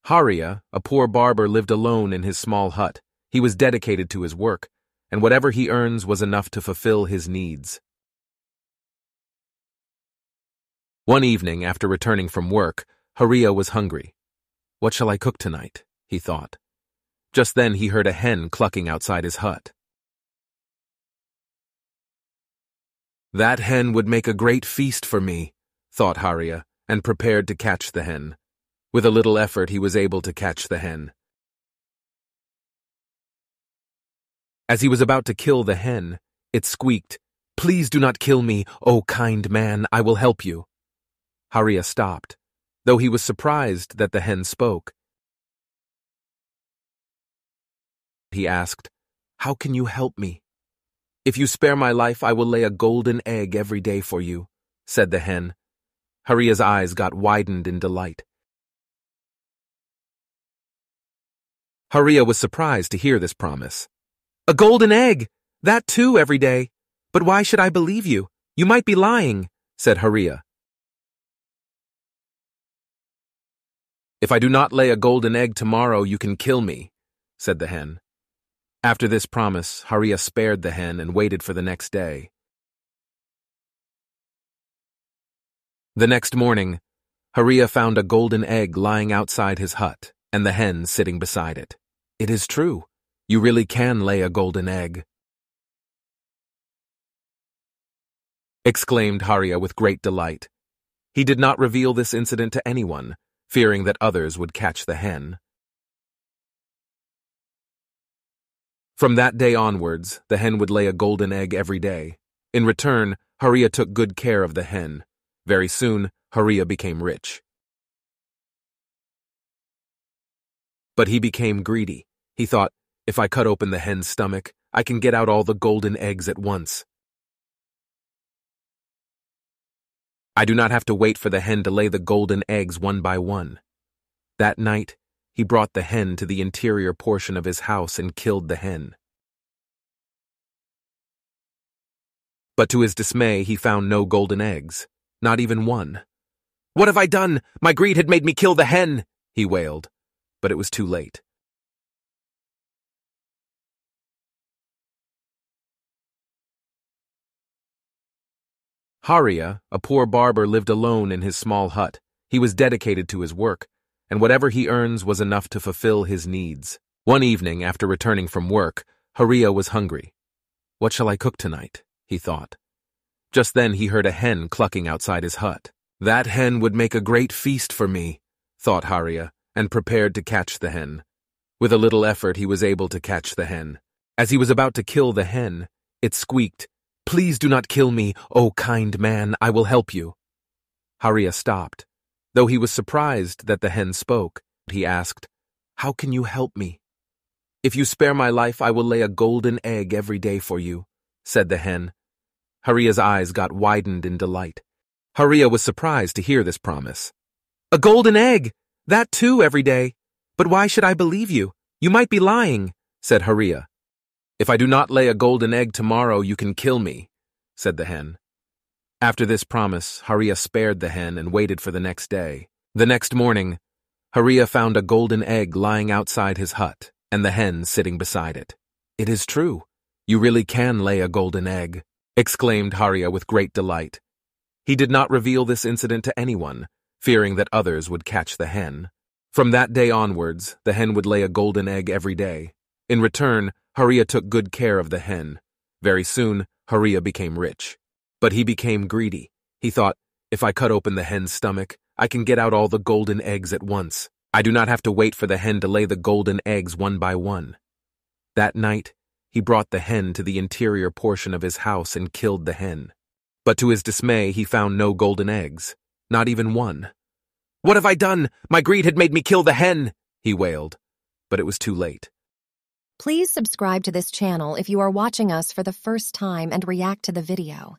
Haria, a poor barber, lived alone in his small hut. He was dedicated to his work, and whatever he earns was enough to fulfill his needs. One evening, after returning from work, Haria was hungry. "What shall I cook tonight?" he thought. Just then he heard a hen clucking outside his hut. "That hen would make a great feast for me," thought Haria, and prepared to catch the hen. With a little effort, he was able to catch the hen. As he was about to kill the hen, it squeaked, "Please do not kill me, O kind man, I will help you." Haria stopped, though he was surprised that the hen spoke. He asked, "How can you help me?" "If you spare my life, I will lay a golden egg every day for you," said the hen. Haria's eyes got widened in delight. Haria was surprised to hear this promise. "A golden egg! That too every day! But why should I believe you? You might be lying," said Haria. "If I do not lay a golden egg tomorrow, you can kill me," said the hen. After this promise, Haria spared the hen and waited for the next day. The next morning, Haria found a golden egg lying outside his hut and the hen sitting beside it. "It is true. You really can lay a golden egg," exclaimed Haria with great delight. He did not reveal this incident to anyone, fearing that others would catch the hen. From that day onwards, the hen would lay a golden egg every day. In return, Haria took good care of the hen. Very soon, Haria became rich. But he became greedy. He thought, "If I cut open the hen's stomach, I can get out all the golden eggs at once. I do not have to wait for the hen to lay the golden eggs one by one." That night, he brought the hen to the interior portion of his house and killed the hen. But to his dismay, he found no golden eggs, not even one. "What have I done? My greed had made me kill the hen," he wailed, but it was too late. Haria, a poor barber, lived alone in his small hut. He was dedicated to his work, and whatever he earns was enough to fulfill his needs. One evening, after returning from work, Haria was hungry. "What shall I cook tonight?" he thought. Just then he heard a hen clucking outside his hut. "That hen would make a great feast for me," thought Haria, and prepared to catch the hen. With a little effort, he was able to catch the hen. As he was about to kill the hen, it squeaked, "Please do not kill me, O kind man, I will help you." Haria stopped. Though he was surprised that the hen spoke, he asked, "How can you help me?" "If you spare my life, I will lay a golden egg every day for you," said the hen. Haria's eyes got widened in delight. Haria was surprised to hear this promise. "A golden egg! That too every day! But why should I believe you? You might be lying," said Haria. "If I do not lay a golden egg tomorrow, you can kill me," said the hen. After this promise, Haria spared the hen and waited for the next day. The next morning, Haria found a golden egg lying outside his hut and the hen sitting beside it. "It is true. You really can lay a golden egg," exclaimed Haria with great delight. He did not reveal this incident to anyone, fearing that others would catch the hen. From that day onwards, the hen would lay a golden egg every day. In return, Haria took good care of the hen. Very soon, Haria became rich. But he became greedy. He thought, "If I cut open the hen's stomach, I can get out all the golden eggs at once. I do not have to wait for the hen to lay the golden eggs one by one." That night, he brought the hen to the interior portion of his house and killed the hen. But to his dismay, he found no golden eggs, not even one. "What have I done? My greed had made me kill the hen," he wailed, but it was too late. Please subscribe to this channel if you are watching us for the first time and react to the video.